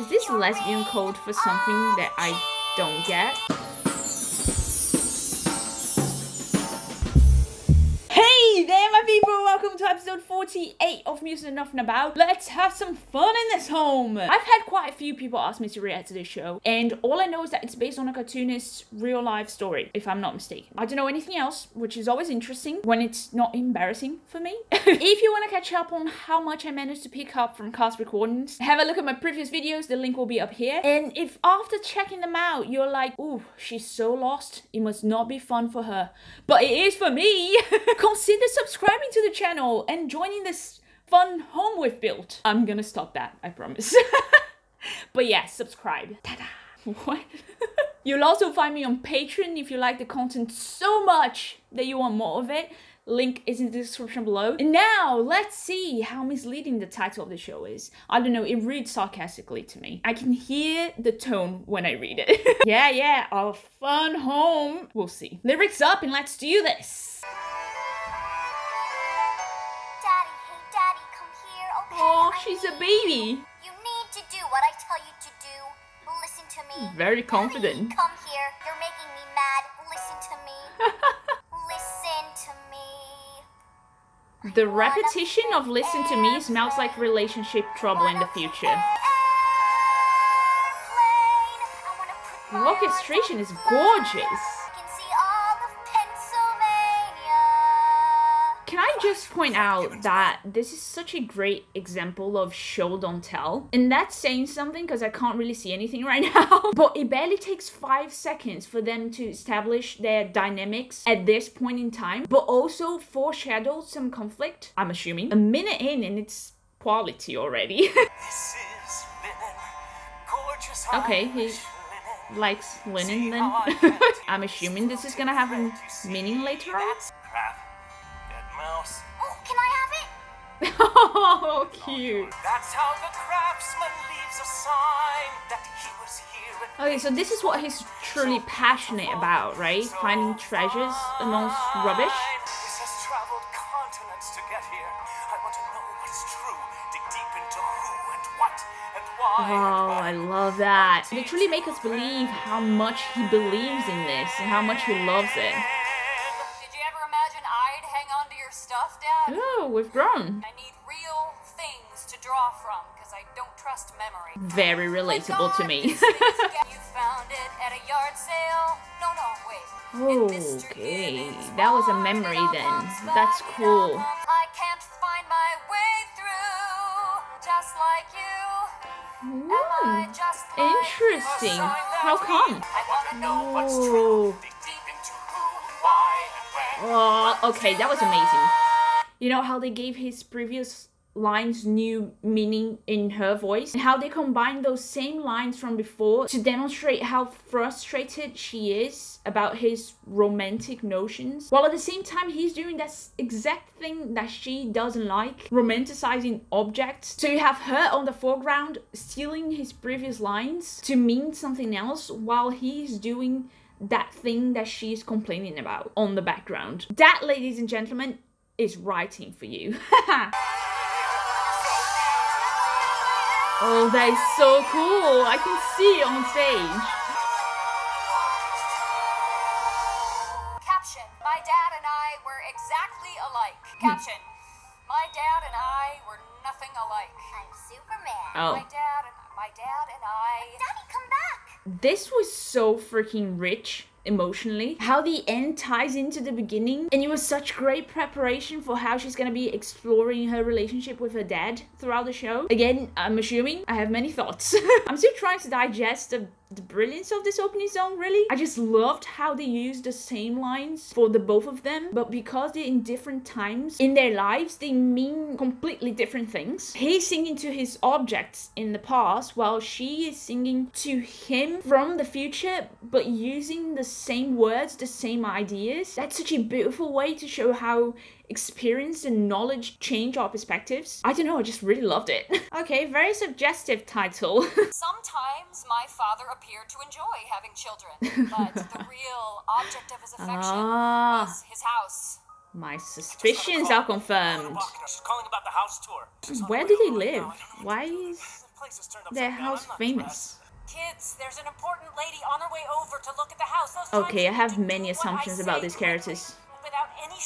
Is this lesbian code for something that I don't get? Hey there, my people! Welcome to episode 48 of Music and Nothing About. Let's have some fun in this home! I've had quite a few people ask me to react to this show, and all I know is that it's based on a cartoonist's real-life story, if I'm not mistaken. I don't know anything else, which is always interesting when it's not embarrassing for me. If you want to catch up on how much I managed to pick up from cast recordings, have a look at my previous videos, the link will be up here. And if after checking them out, you're like, ooh, she's so lost, it must not be fun for her. But it is for me! Consider subscribing to the channel and joining this fun home we've built. I'm gonna stop that, I promise. But yeah, subscribe. Ta-da! What? You'll also find me on Patreon if you like the content so much that you want more of it. Link is in the description below. And now, let's see how misleading the title of the show is. I don't know, it reads sarcastically to me. I can hear the tone when I read it. Yeah, our fun home. We'll see. Lyrics up and let's do this. Oh, she's a baby. You need to do what I tell you to do. Listen to me. Very confident. Daddy, come here. You're making me mad. Listen to me. Listen to me. The repetition of listen to me smells like relationship trouble in the future. The orchestration is gorgeous. Can I just point out that this is such a great example of show don't tell? And that's saying something because I can't really see anything right now. But it barely takes 5 seconds for them to establish their dynamics at this point in time, but also foreshadow some conflict, I'm assuming. A minute in and it's quality already. This is linen, gorgeous. Okay, he likes linen then. I'm assuming this is gonna have a meaning later on. Oh, can I have it? Oh, cute. That's how the craftsman leaves a sign that he was here. Okay, so this is what he's truly passionate about, right? Finding treasures amongst rubbish. This has traveled continents to get here. I want to know what's true. Dig deep into who and what and why. Oh, I love that. They truly make us believe how much he believes in this and how much he loves it. Stuff, Dad? Oh, we've grown. I need real things to draw from because I don't trust memory. Very relatable to me. You found it at a yard sale? No, wait. Okay, that was a memory then. That's cool. I can't find my way through, just like you. Ooh, interesting. How come? I want to know what's true. Dig deep into who, why, and when. Oh, okay, that was amazing. You know how they gave his previous lines new meaning in her voice? And how they combined those same lines from before to demonstrate how frustrated she is about his romantic notions. While at the same time, he's doing that exact thing that she doesn't like, romanticizing objects. So you have her on the foreground stealing his previous lines to mean something else while he's doing that thing that she's complaining about on the background. That, ladies and gentlemen, is writing for you. Oh, that is so cool. I can see it on stage. Caption: My dad and I were exactly alike. Caption: My dad and I were nothing alike. I'm Superman. Oh. My dad and I. Daddy, come back. This was so freaking rich emotionally. How the end ties into the beginning, and it was such great preparation for how she's gonna be exploring her relationship with her dad throughout the show. Again, I'm assuming I have many thoughts. I'm still trying to digest the brilliance of this opening song, really. I just loved how they used the same lines for the both of them, but because they're in different times in their lives, they mean completely different things. He's singing to his objects in the past, while she is singing to him from the future, but using the same words, the same ideas. That's such a beautiful way to show how experience and knowledge change our perspectives. I don't know, I just really loved it. Okay, very suggestive title. Sometimes my father appeared to enjoy having children, but the real object of his affection was his house. My suspicions are confirmed. She's calling about the house tour. Where do they live? Why is place is turned upside their down. house I'm not famous? Kids, there's an important lady on her way over to look at the house. Okay, I have many assumptions about these characters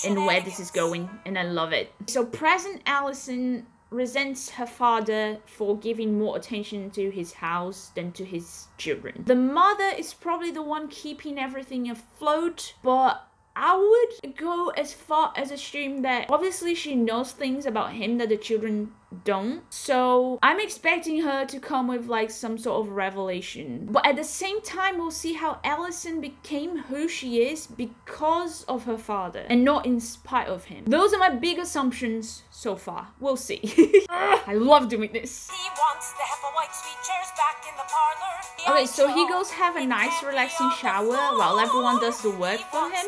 and where this is going, and I love it. So present Allison resents her father for giving more attention to his house than to his children. The mother is probably the one keeping everything afloat, but I would go as far as assume that obviously she knows things about him that the children don't. So I'm expecting her to come with like some sort of revelation. But at the same time, we'll see how Allison became who she is because of her father and not in spite of him. Those are my big assumptions so far. We'll see. I love doing this. He wants the Hepplewhite sweet chairs back in the parlor. Okay, so he goes have a nice relaxing shower while everyone does the work for him.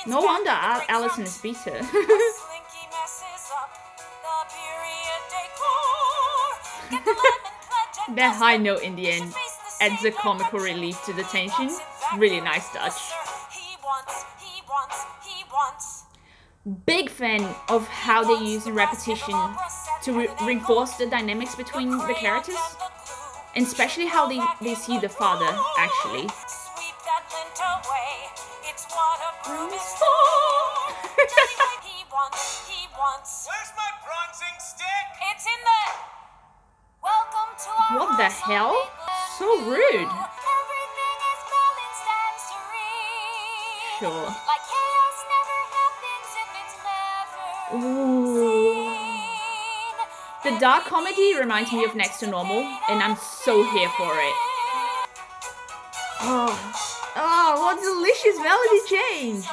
No wonder Allison is bitter. That high note in the end adds a comical relief to the tension. Really nice touch. Big fan of how they use repetition to reinforce the dynamics between the characters. And especially how they see the father, actually. Where's my bronzing stick? It's in there. Welcome to our What the hell? So rude. Everything is balanced and serene. Sure. Like chaos never happens if it's never Ooh. seen. The dark comedy reminds me of Next to Normal, and I'm so here for it. Oh, what delicious melody change!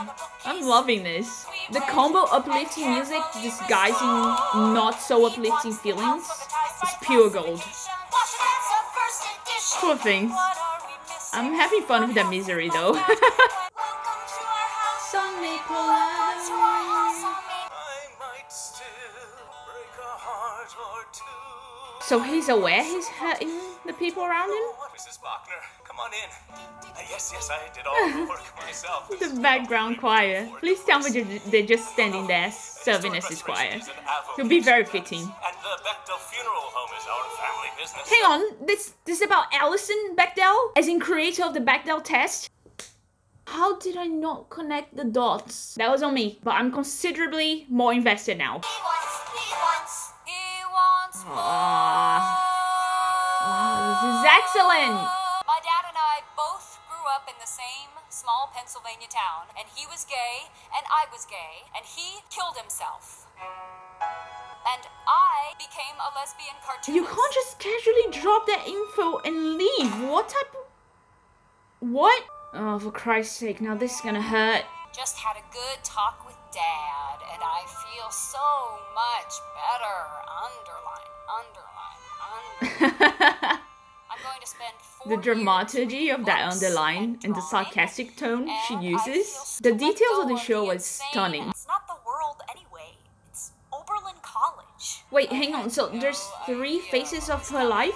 I'm loving this. The combo uplifting music disguising not so uplifting feelings is pure gold. Poor things. I'm having fun with their misery though. Some may pull out the way. I might still break a heart or two. So he's aware he's hurting the people around him? Mrs. Bachner, come on in. Yes, I did all the work myself. The background choir. Please tell me they're just standing there serving as his choir. It would be very fitting. And the Bechdel Funeral Home is our family business. Hang on, this is about Alison Bechdel, as in creator of the Bechdel test? How did I not connect the dots? That was on me, but I'm considerably more invested now. He wants This is excellent! My dad and I both grew up in the same small Pennsylvania town, and he was gay, and I was gay, and he killed himself. And I became a lesbian cartoonist. You can't just casually drop that info and leave. What type of... What? Oh, for Christ's sake, now this is gonna hurt. Just had a good talk with Dad, and I feel so much better. Underline. I'm going to spend 4 The dramaturgy of that underline and the sarcastic tone she uses. The details of the show was stunning. It's not the world anyway. It's Oberlin College. Wait, hang on, so there's 3 phases of her life?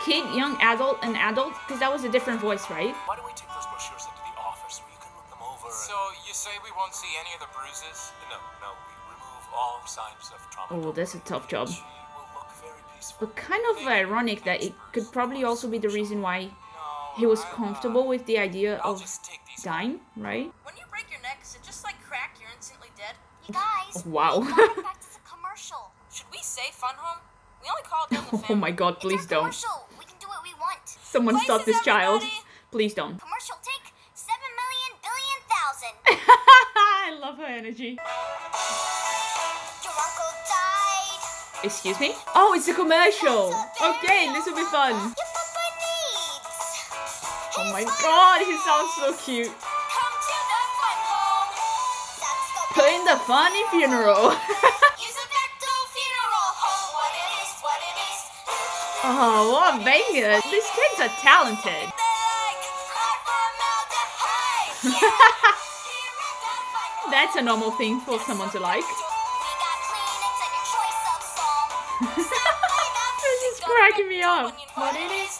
Kid, young adult, and adult? Because that was a different voice, right? Why don't we take those brochures into the office where you can look them over? So you say we won't see any of the bruises? No, we remove all signs of trauma. Oh, that's a tough job. She will look very peaceful. But kind of ironic that it could probably also be the reason why he was comfortable with the idea I'll of just take these. dying, right? When you break your neck, is it just like crack, you're instantly dead? You guys, Wow. we gotta practice a commercial. Should we say Fun Home? We only call it down the Oh family. my god, please It's our don't. commercial. We can do what we want. Someone stop this Places, child. everybody. Please don't. Commercial take 7,000,000,000,000. I love her energy. Your uncle died. Excuse me? Oh, it's a commercial. Okay, this will be fun. Your papa needs. Oh my god, he sounds so cute. Come to the fun home. That's the Put in the funny funeral. Use a Bechdel funeral home. What it is, what it is. Oh, what a banger. These kids are talented. That's a normal thing for someone to like. This is cracking me up. What it is.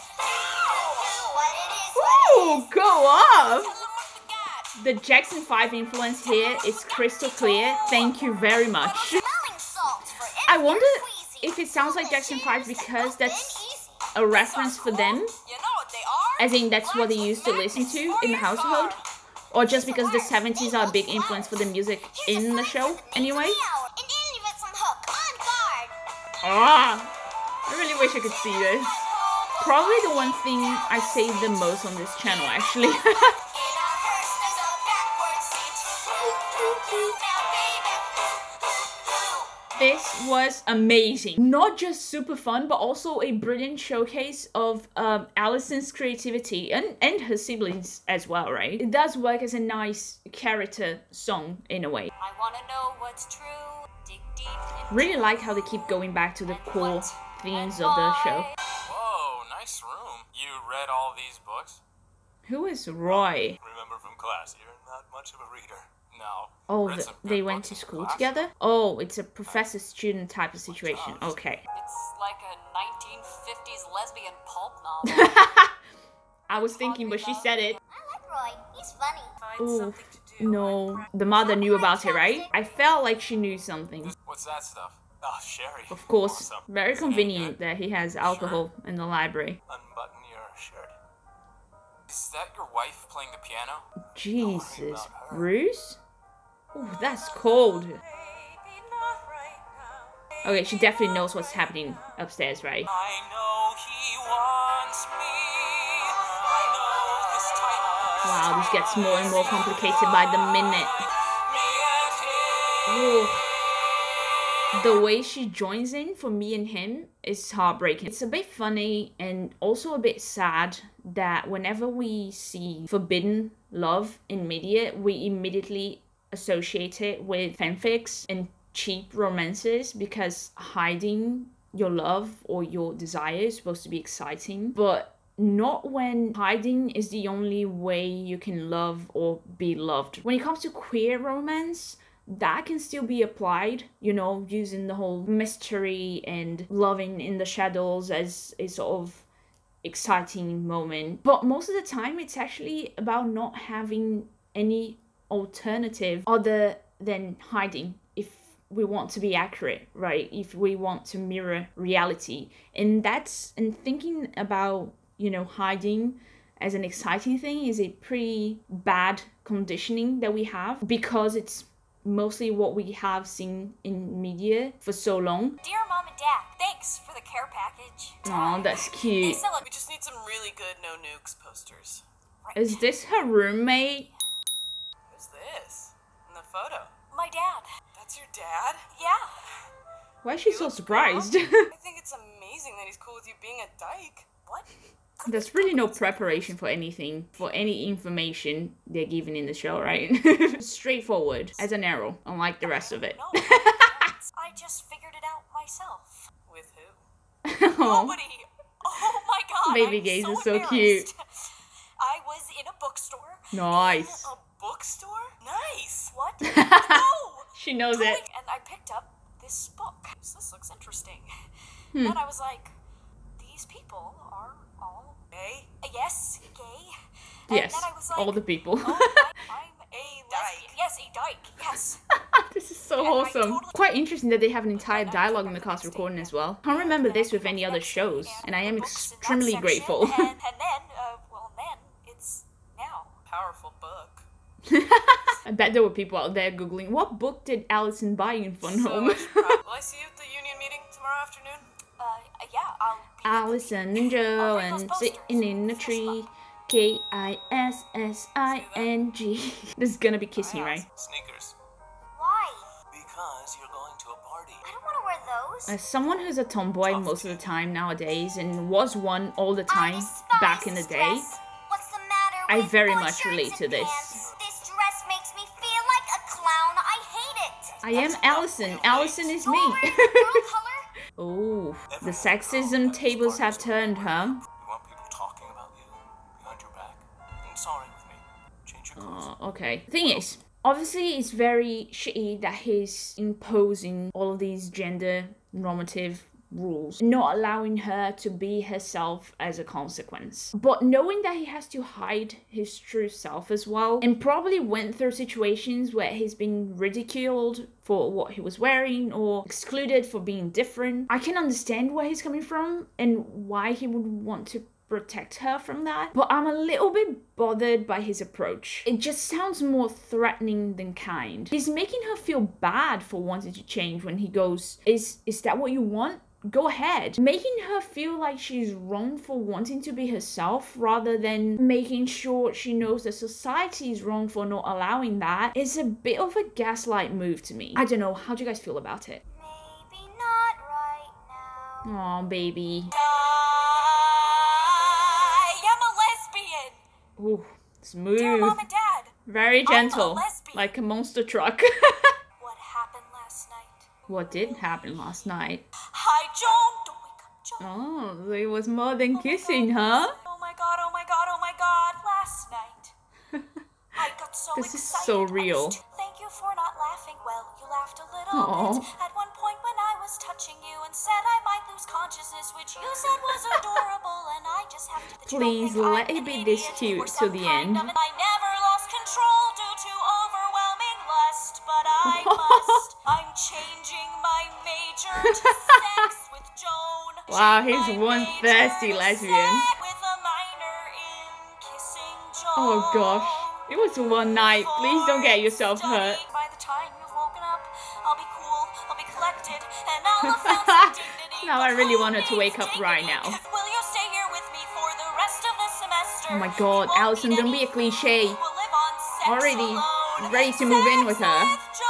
Ooh, go off! The Jackson 5 influence here is crystal clear. Thank you very much. I wonder if it sounds like Jackson 5 because that's a reference for them, You know what they are? as in that's what they used to listen to in the household, or just because the 70s are a big influence for the music in the show anyway. An Indian with some hook. On guard. Ah, I really wish I could see this. Probably the one thing I say the most on this channel, actually. In our hearse, there's a backward seat. Now, baby. This was amazing. Not just super fun, but also a brilliant showcase of Allison's creativity and her siblings as well, right? It does work as a nice character song in a way. I want to know what's true. Dig deep into Really like how they keep going back to the core themes of the show. Whoa, nice room. You read all these books? Who is Roy? Remember from class, you're not much of a reader. No. Oh, Read some they good went books to in school class. together? Oh, it's a professor-student type of situation. Okay. It's like a 1950s lesbian pulp novel. I was thinking, but she said it. I like Roy. He's funny. Find Ooh, something to do. no. The mother knew about it, right? I felt like she knew something. What's that stuff? Oh, Sherry. Of course, Awesome. very convenient that he has alcohol in the library. Unbutton your shirt. Is that your wife playing the piano? Jesus, Bruce? Ooh, that's cold. Maybe not right now. Okay, she definitely knows what's happening upstairs, right? I know he wants me. I know this time. Wow, this gets more and more complicated by the minute. Me and him. Ooh. The way she joins in for me and him is heartbreaking. It's a bit funny and also a bit sad that whenever we see forbidden love in media, we immediately associate it with fanfics and cheap romances, because hiding your love or your desire is supposed to be exciting, but not when hiding is the only way you can love or be loved. When it comes to queer romance, that can still be applied, you know, using the whole mystery and loving in the shadows as a sort of exciting moment. But most of the time, it's actually about not having any alternative other than hiding, if we want to be accurate, right? If we want to mirror reality. And thinking about, you know, hiding as an exciting thing is a pretty bad conditioning that we have, because it's mostly what we have seen in media for so long. Dear Mom and Dad, thanks for the care package. Oh, that's cute. We just need some really good no nukes posters. Is this her roommate? Who's this? In the photo? My dad. That's your dad? Yeah. Why is she so surprised? I think it's amazing that he's cool with you being a dyke. What? There's really no preparation for anything, for any information they're given in the show, right? Straightforward as an arrow, unlike the rest of it. No. I just figured it out myself. With who? Oh, Nobody. Oh my god. Baby I'm gaze so is so embarrassed. cute. I was in a bookstore. nice. A bookstore? Nice. What? No. She knows it. And I picked up this book. This looks interesting. Hmm. And I was like, these people are all Hey, yes, gay. And Yes, then I was like, all the people. oh, I'm a lesbian. dyke. Yes, a dyke. Yes. This is so And I wholesome. totally- Quite interesting that they have an entire dialogue in the cast recording as well. Can't remember this with any other shows, and I am extremely grateful. And then, then it's now. Powerful book. I bet there were people out there googling, what book did Allison buy in Fun So Home? I should will I see you at the union meeting tomorrow afternoon? Yeah, I'll be Allison and Joe and sitting in a tree. Kissing. This is gonna be kissing, right? Sneakers. Why? Because you're going to a party. I don't want to wear those. As someone who's a tomboy most of the time nowadays, and was one all the time back in the day, What's the matter I with very boy much shirts relate to and this. pants? This dress makes me feel like a clown. I hate it. I am Allison. Allison is me. Over girl color? Oh, the sexism tables have turned, huh? You want people talking about you behind your back. I'm sorry with me. Change your clothes. Okay. Thing is, obviously it's very shitty that he's imposing all of these gender normative rules, not allowing her to be herself as a consequence. But knowing that he has to hide his true self as well, and probably went through situations where he's been ridiculed for what he was wearing or excluded for being different, I can understand where he's coming from and why he would want to protect her from that. But I'm a little bit bothered by his approach. It just sounds more threatening than kind. He's making her feel bad for wanting to change when he goes, is that what you want? Go ahead. Making her feel like she's wrong for wanting to be herself rather than making sure she knows that society is wrong for not allowing that is a bit of a gaslight move to me. I don't know, how do you guys feel about it? Maybe not right now. Oh, baby. Ooh, smooth. Dear Mom and Dad, very gentle, I'm a lesbian. like a monster truck. What happened last night? What did happen last night? Hi, Joan. Don't wake up, Joan. Oh, so it was more than kissing, huh? Oh my god, oh my god, oh my god. Last night. I got so This is excited. so real. Thank you for not laughing. Well, you laughed a little Aw. bit. At one point when I was touching you and said I might lose consciousness, which you said was adorable, and I just have to... Please let it be this cute till the end. I never lost control due to overwhelming lust, but I must. I'm changing my major to sex with Joan. Wow, he's My one major thirsty to lesbian. sex with a minor in kissing Joan. Oh gosh, it was one night. Please don't get yourself hurt. By the time you've woken up, I'll be cool, I'll be collected, and I'll have found some dignity. Now I But really who want her to needs wake up right dignity? now. Will you stay here with me for the rest of the semester? Oh my god, You won't Allison, need don't be a any cliche. food. We'll live on sex Already alone. ready to move in with her. Sex Joan.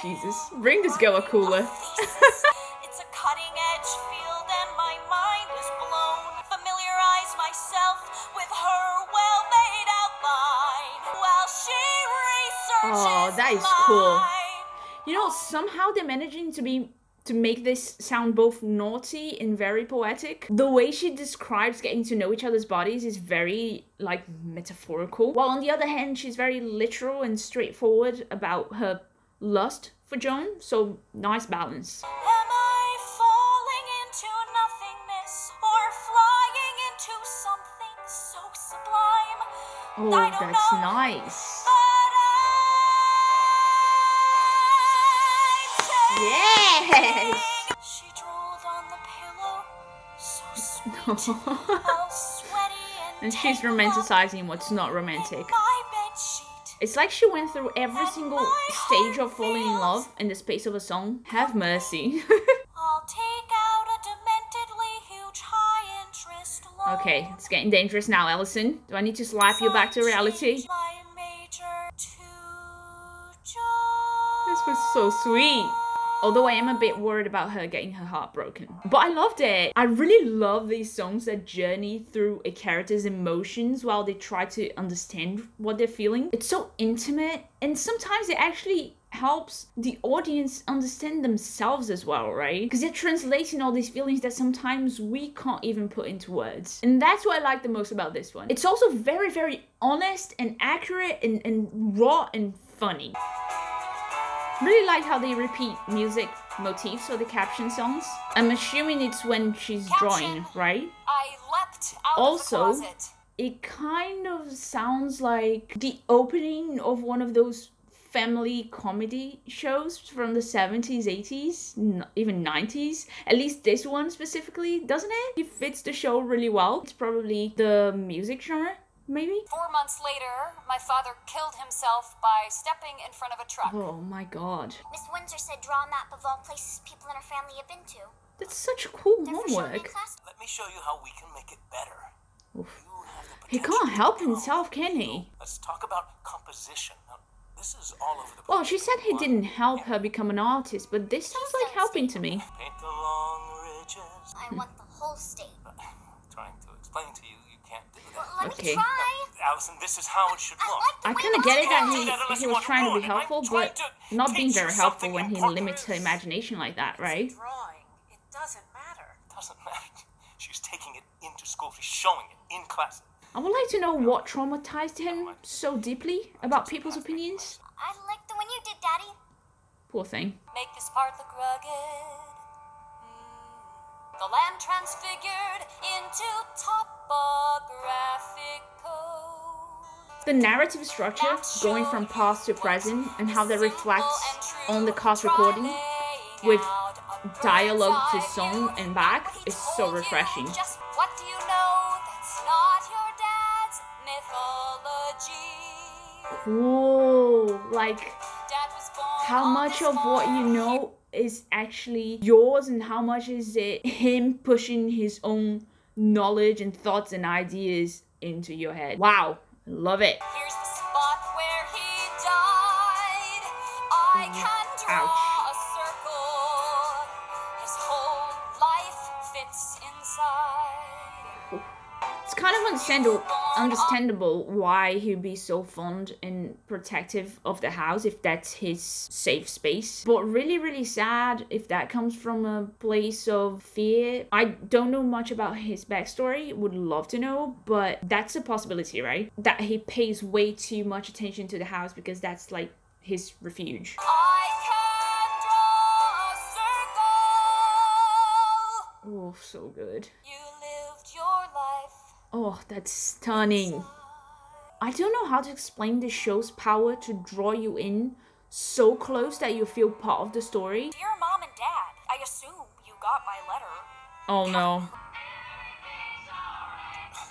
Jesus, bring this girl a cooler. It's a cutting edge field and my mind is blown. Familiarize myself with her well made outline while she researches Oh, that is cool. mine. You know, somehow they're managing to make this sound both naughty and very poetic. The way she describes getting to know each other's bodies is very, like, metaphorical. While on the other hand, she's very literal and straightforward about her lust for Joan. So, nice balance. Am I falling into nothingness or flying into something so sublime? Oh, I don't that's know, nice. but Yes! She drooled on the pillow, so sweet, all sweaty And she's romanticizing what's not romantic. my bed sheet. It's like she went through every single stage of falling in love in the space of a song. Have mercy. I'll take out a dementedly huge high interest loan. Okay, it's getting dangerous now, Allison. Do I need to slap you back to reality? My major to Joan. This was so sweet. Although I am a bit worried about her getting her heart broken. But I loved it. I really love these songs that journey through a character's emotions while they try to understand what they're feeling. It's so intimate, and sometimes it actually helps the audience understand themselves as well, right? Because they're translating all these feelings that sometimes we can't even put into words. And that's what I like the most about this one. It's also very, very honest and accurate and raw and funny. Really like how they repeat music motifs for the caption songs. I'm assuming it's when she's drawing, right? I leapt out Also, of the closet. it kind of sounds like the opening of one of those family comedy shows from the 70s, 80s, even 90s. At least this one specifically, doesn't it? It fits the show really well. It's probably the music genre, maybe? 4 months later, my father killed himself by stepping in front of a truck. Oh my god. Miss Windsor said draw a map of all places people in her family have been to. That's such cool They're for showing in homework. class. Let me show you how we can make it better. Oof. You have the He potential can't to help grow. himself, can he? Let's talk about composition. Now, this is all over the place. Well, she said he didn't help her become an artist, but this sounds like helping to me. Paint the long ridges. I want the whole state. Trying to explain to you, you can't do Well, that. let Okay. me try. Allison, this is how it should I look. like the I way kind of it get it looks. that he was trying to be helpful, but not being very helpful when he limits her imagination like that, right? Drawing. It doesn't matter. Doesn't matter. She's taking it into school. She's showing it in class. I would like to know what traumatized him so deeply about people's opinions. I like the one you did, Daddy. Poor thing. Make this part look rugged. The land transfigured into topographic code. The narrative structure, going from past to present, and how that reflects on the cast recording with dialogue to song and back is so refreshing. Just what do you know that's not your dad's mythology? Cool. Like, Dad was born how on much this of what you farm. know is actually yours, and how much is it him pushing his own knowledge and thoughts and ideas into your head? Wow, I love it. Here's the spot where he died. I can draw Ouch. a circle. His whole life fits inside. It's kind of understandable why he'd be so fond and protective of the house if that's his safe space. But really, really sad if that comes from a place of fear. I don't know much about his backstory, would love to know, but that's a possibility, right? That he pays way too much attention to the house because that's like his refuge. I can draw a circle. Oh, so good. You lived your life. Oh, that's stunning. I don't know how to explain the show's power to draw you in so close that you feel part of the story. Dear Mom and Dad, I assume you got my letter. Oh no.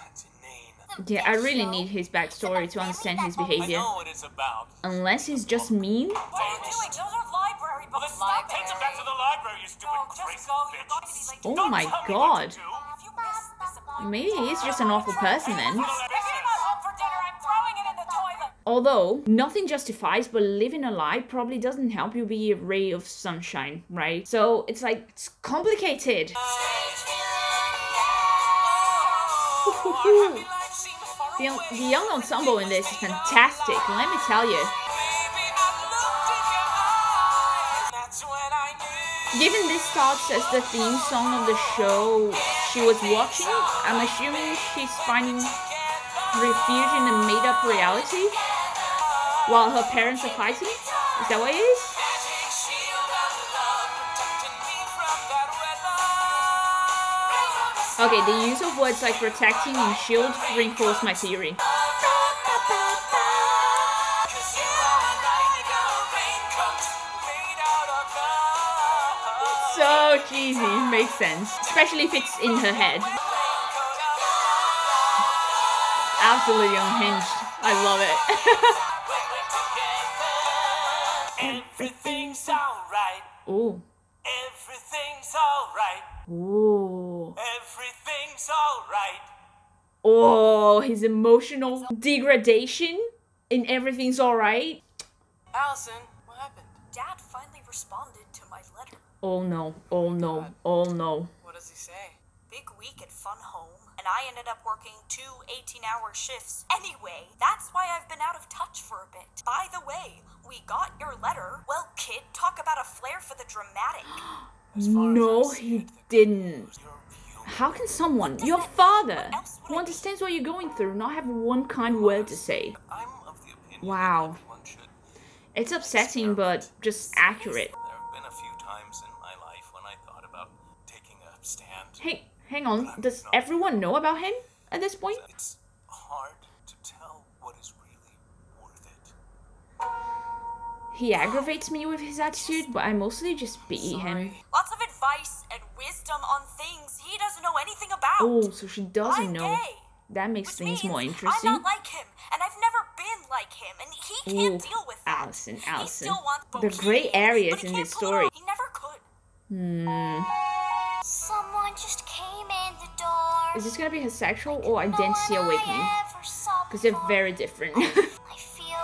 That's inane. Yeah, I really need his backstory to understand his I behavior. know what it's about. Unless he's just mean. What are you doing? Those are library books. Let's stop. Take them back to the library, you stupid crazy bitch. Oh Don't my tell me god. what to do. Have you missed this appointment? Maybe he's just an awful person then. If you're not home for dinner, I'm throwing it in the toilet. Although, nothing justifies, but living a lie probably doesn't help you be a ray of sunshine, right? So it's like, it's complicated. The young ensemble in this is fantastic, let me tell you. Given this starts as the theme song of the show she was watching, I'm assuming she's finding refuge in a made-up reality while her parents are fighting? Is that what it is? Okay, the use of words like protecting and shield reinforce my theory. So cheesy, makes sense. Especially if it's in her head. Absolutely unhinged. I love it. Everything's alright. Ooh. Everything's alright. Ooh. Everything's alright. Oh, his emotional degradation in Everything's Alright. Allison, what happened? Dad finally responded to my letter. Oh no, oh no, oh no. What does he say? Big week at Fun Home, and I ended up working 2 18-hour shifts. Anyway, that's why I've been out of touch for a bit. By the way, we got your letter. Well, kid, talk about a flair for the dramatic. No, he didn't. How can someone, your father, who understands what you're going through, not have one kind word to say? I'm of the opinion Wow. that everyone should. It's upsetting, but just accurate. There have been a few times in my life when I thought about taking a stand. Hey, hang on. Does everyone know about him at this point? It's hard to tell what is really worth it. He aggravates me with his attitude, but I mostly just pity him. Lots of advice and wisdom on things he doesn't know anything about. Oh, so she doesn't I'm know. gay, That makes which things means more interesting. I'm not like him, and I've never been like him, and he can't Ooh, deal with that. Allison, He Allison. still wants The both gray kids, areas but he in can't this pull it story. off. He never could. Someone just came in the door. Is this gonna be her sexual or identity No one awakening? I ever saw Because they're before. very different. I feel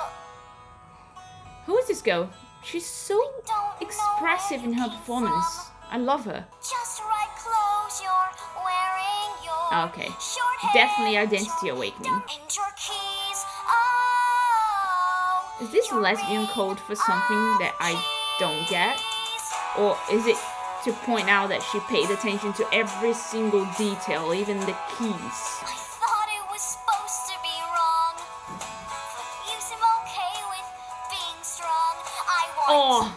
Who is this girl? She's so don't know expressive in her where it came performance. from. I love her. just right clothes you're wearing. Your Okay. short hair, Definitely identity awakening. and your keys. Oh, Is this your lesbian ring code for something that I don't get? keys. Or is it to point out that she paid attention to every single detail, even the keys? I thought it was supposed to be wrong, but you seem okay with being strong. I want Oh,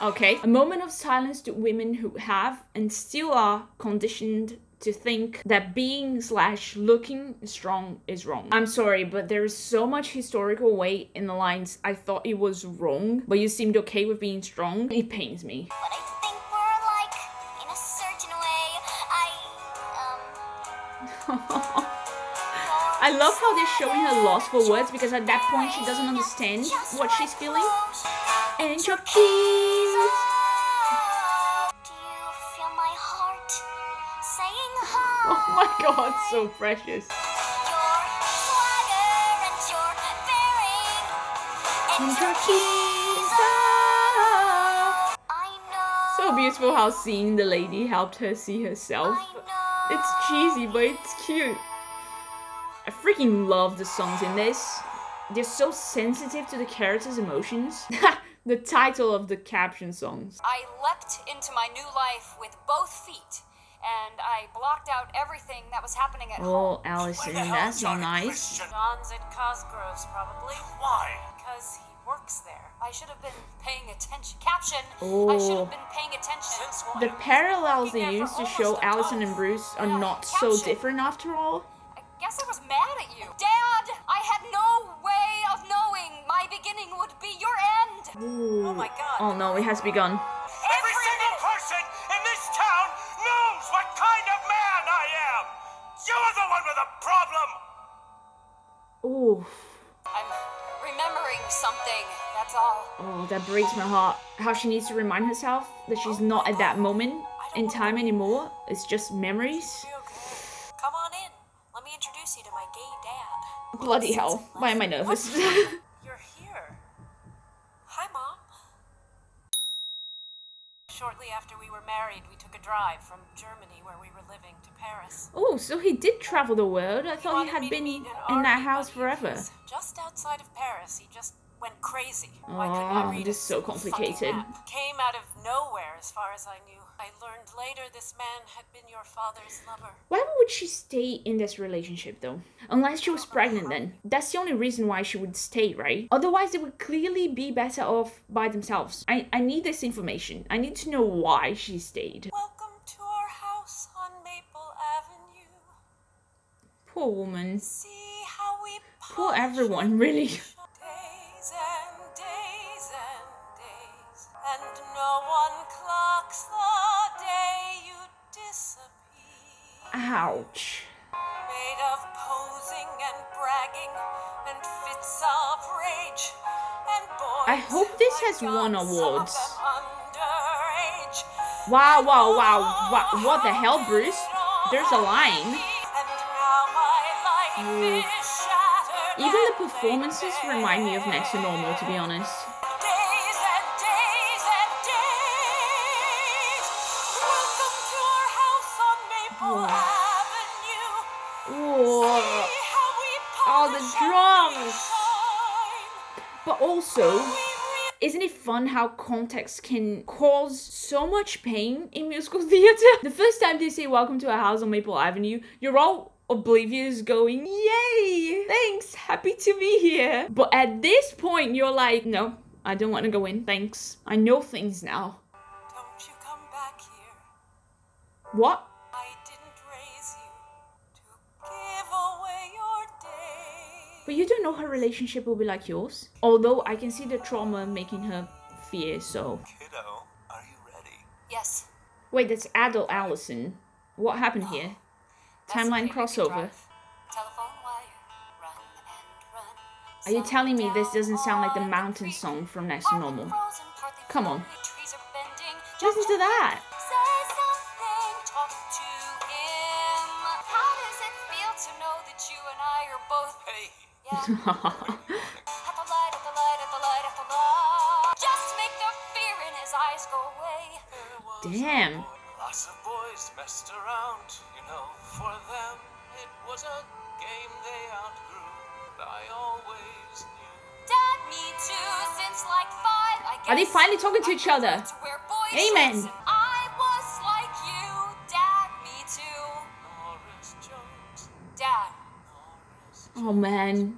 Okay. A moment of silence to women who have and still are conditioned to think that being/looking strong is wrong. I'm sorry, but there is so much historical weight in the lines "I thought it was wrong, but you seemed okay with being strong." It pains me. But I think we're alike in a certain way. I love how they're showing her lost for words, because at that point she doesn't understand what she's feeling. And your keys. Do you feel my heart saying Oh my god, so precious. Your swagger and your bearing and your keys. I know. So beautiful how seeing the lady helped her see herself. It's cheesy, but it's cute. I freaking love the songs in this. They're so sensitive to the characters' emotions. The title of the caption songs. I leapt into my new life with both feet, and I blocked out everything that was happening at home. Oh, Allison, Why the hell, that's not Johnny nice. Christian? John's at Cosgrove's, probably. Why? Because he works there. I should have been paying attention. Caption, I Oh. should have been paying attention. Since when? The parallels they use to show Allison and Bruce are not so different after all. I guess I was mad at you. Dad, I had no way of knowing my beginning would be your end. Ooh. Oh my god. Oh no, it has begun. Every single person in this town knows what kind of man I am! You're the one with a problem! Ooh. I'm remembering something, that's all. Oh, that breaks my heart. How she needs to remind herself that she's not at that moment in time anymore. It's just memories. You okay? Come on in. Let me introduce you to my gay dad. Bloody hell. Why am I nervous? You're here. Hi, Mom. Shortly after we were married, we took a drive from Germany, where we were living, to Paris. Oh, so he did travel the world. I thought he wanted had me to been meet in an that army house buddy of forever. his. Just outside of Paris, he just went crazy. Oh, I could not read this is so a fucking complicated. map. Came out of nowhere, as far as I knew. I learned later this man had been your father's lover. Why would she stay in this relationship though? Unless she was pregnant then. That's the only reason why she would stay, right? Otherwise they would clearly be better off by themselves. I need this information. I need to know why she stayed. Welcome to our house on Maple Avenue. Poor woman. See how we Poor everyone, really. days and days and days, and no one clocks the day you disappear. Ouch. Made of posing and bragging and fits of rage and boys. I hope this has like won guns, awards. some of them underage. Wow, wow, wow. What the hell, Bruce? There's a line. And now my life is shattered. Even the performances remind me of Next to Normal, to be honest. Days and days and days. Welcome to our house on Maple Avenue. Oh, See how we all the polish drums. shine. But also, isn't it fun how context can cause so much pain in musical theatre? The first time they say welcome to our house on Maple Avenue, you're all oblivious going, yay, thanks, happy to be here. But at this point, you're like, no, I don't want to go in, thanks. I know things now. Don't you come back here. What? I didn't raise you to give away your day. But you don't know her relationship will be like yours. Although I can see the trauma making her fear, so. Kiddo, are you ready? Yes. Wait, that's adult Allison. What happened here? That's Timeline the way we can crossover. drive. Telephone wire, run and run. Are you telling me this doesn't sound like the Down mountain creek. song from Next to Partly Normal? frozen, partly Come on. frozen, trees are bending. Listen to that. Say something, talk to him. How does it feel to know that you and I are both Hey, yeah. At the light, at the light, at the light, at the light. Just make the fear in his eyes go away. there was Damn. lots of boys messed around, you know. For them, it was a game they outgrew. But I always knew. Dad, me too, since like 5, I guess. Are they finally talking to each other? To wear boy Amen. shorts, and I was like you. Dad, me too. Norris Jones, Dad. Norris. Oh man.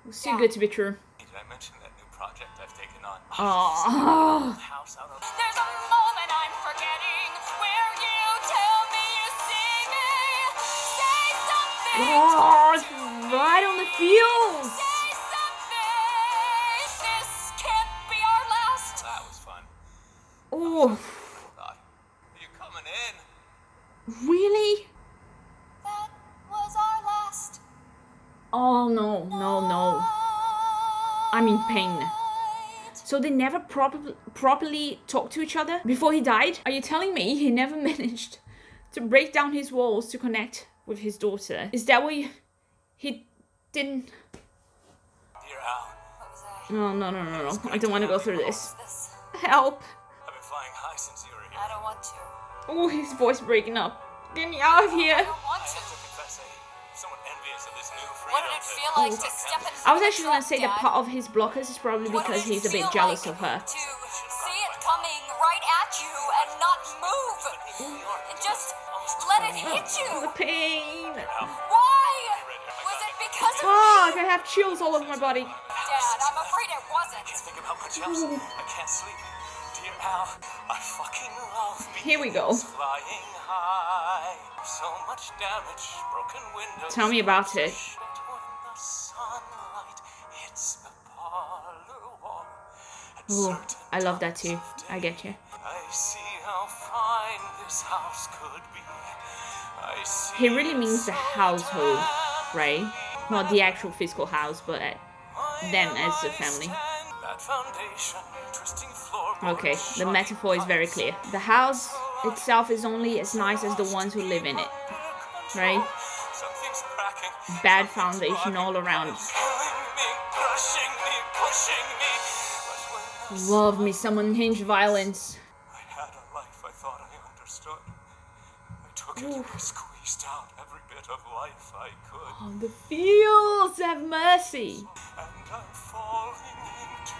It's too Yeah. good to be true. Did I mention that new project I've taken on. Oh. House out of There's a moment I'm forgetting where you tell me you see me. Say something. Oh, it's right on the feels. Say something. This can't be our last. that was fun. Oh, Thought, are you coming in? really? That was our last. Oh, no, no, no. I'm in pain. night. So they never properly talked to each other before he died? Are you telling me he never managed to break down his walls to connect with his daughter? Is that what he didn't? Dear Al, What was that? No, no, no, no, no. I don't want to go through this. This. Help. I've been flying high since you were here. I don't want to. Oh, his voice breaking up. Get me out of here. I don't want I to. have to confess, I'm somewhat envious of this new freedom. What did it feel like to step in I was actually gonna say that part of his blockers is probably because he's a bit jealous of her. To see it coming right at you and not move. And just let it hit you. The pain. Why? Was it because of Oh, I me? can have chills all over my body. Dad, I'm afraid it wasn't. I can't think about much else. I can't sleep. Dear Al, I fucking love being Here we go. flying high. So much damage, broken windows. Tell me about it. But when the sunlight hits the parlor wall, at Ooh, certain I love that too. times of I day, get you. I see how fine this house could be. I see He really means the household, right? Not the actual physical house, but them as a family. that foundation, twisting floorboards, Okay, the metaphor is very clear. The house itself is only as nice as the ones who live in it, right? Something's cracking. Bad foundation all around. Killing me, crushing me, pushing me. But when Love me some unhinged violence. I had a life I thought I understood, I took it and I squeezed out every bit of life I could. Oh, the feels, have mercy. And I'm falling into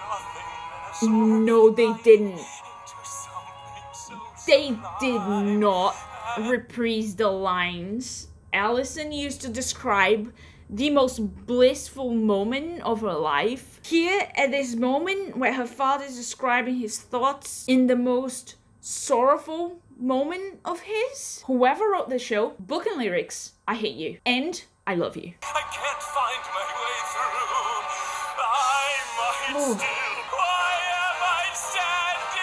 nothingness. No, they didn't. Into something so They sublime. did not reprise the lines Allison used to describe the most blissful moment of her life. Here, at this moment where her father is describing his thoughts in the most sorrowful moment of his. Whoever wrote the show, book and lyrics, I hate you. And I love you. I can't find my way through. I might Oh. still. Why am I standing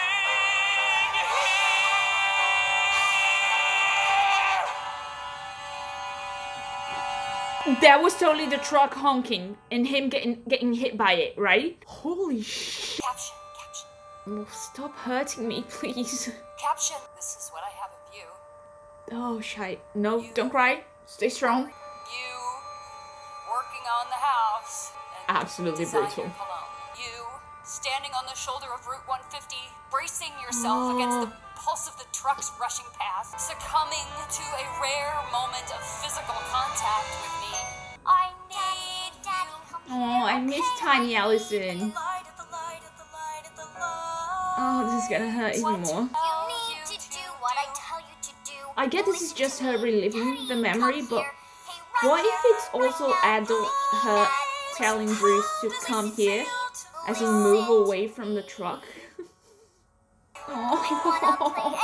here? That was totally the truck honking and him getting hit by it, right? Holy shit. Caption. Oh, stop hurting me, please. Caption. This is what I have of you. Oh, shite. No, don't cry. Stay strong. You working on the house. And Absolutely designer brutal. cologne. You standing on the shoulder of Route 150, bracing yourself against the pulse of the trucks rushing past, succumbing to a rare moment of physical contact with me. I need Daddy, you. come Oh, I miss Tiny Allison. Light at the light at the light at the light. Oh, this is gonna hurt even more. You need to do what I tell you to do. I get this is just her reliving the memory, but Hey, what if it's also adult her telling Bruce to come here as in move away from the truck? Oh.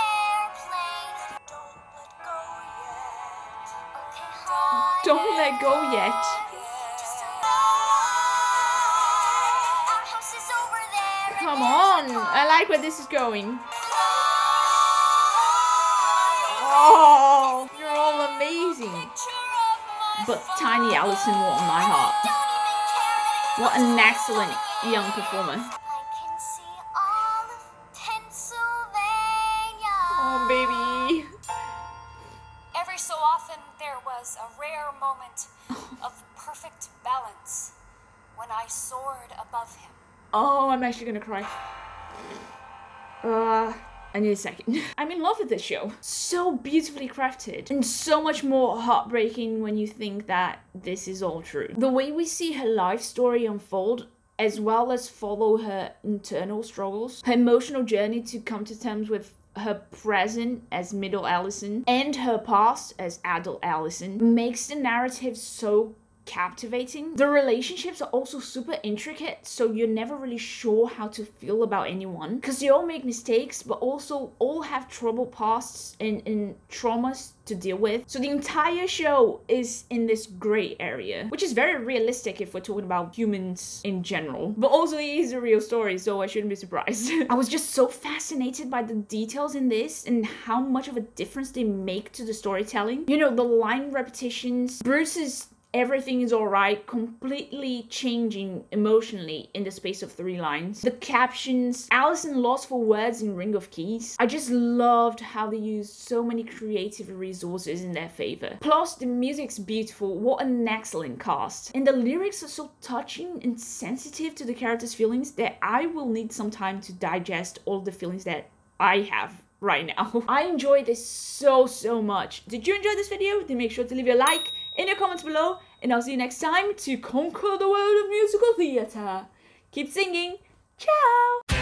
Don't let go yet. Come on, I like where this is going. Oh, you're all amazing. But Tiny Allison won my heart. What an excellent young performer. Oh, baby. Every so often, there was a rare moment of perfect balance when I soared above him. Oh, I'm actually gonna cry. I need a second. I'm in love with this show. So beautifully crafted and so much more heartbreaking when you think that this is all true. The way we see her life story unfold, as well as follow her internal struggles, her emotional journey to come to terms with her present as middle Allison and her past as adult Allison, makes the narrative so captivating. The relationships are also super intricate, so you're never really sure how to feel about anyone, because they all make mistakes, but also all have troubled pasts and traumas to deal with. So the entire show is in this gray area, which is very realistic if we're talking about humans in general, but also it is a real story, so I shouldn't be surprised. I was just so fascinated by the details in this and how much of a difference they make to the storytelling. You know, the line repetitions, Bruce's everything is alright completely changing emotionally in the space of 3 lines. The captions, Allison lost for words in Ring of Keys. I just loved how they used so many creative resources in their favor. Plus, the music's beautiful. What an excellent cast. And the lyrics are so touching and sensitive to the characters' feelings that I will need some time to digest all the feelings that I have right now. I enjoyed this so much. Did you enjoy this video? Then make sure to leave a like in the comments below, and I'll see you next time to conquer the world of musical theatre. Keep singing. Ciao!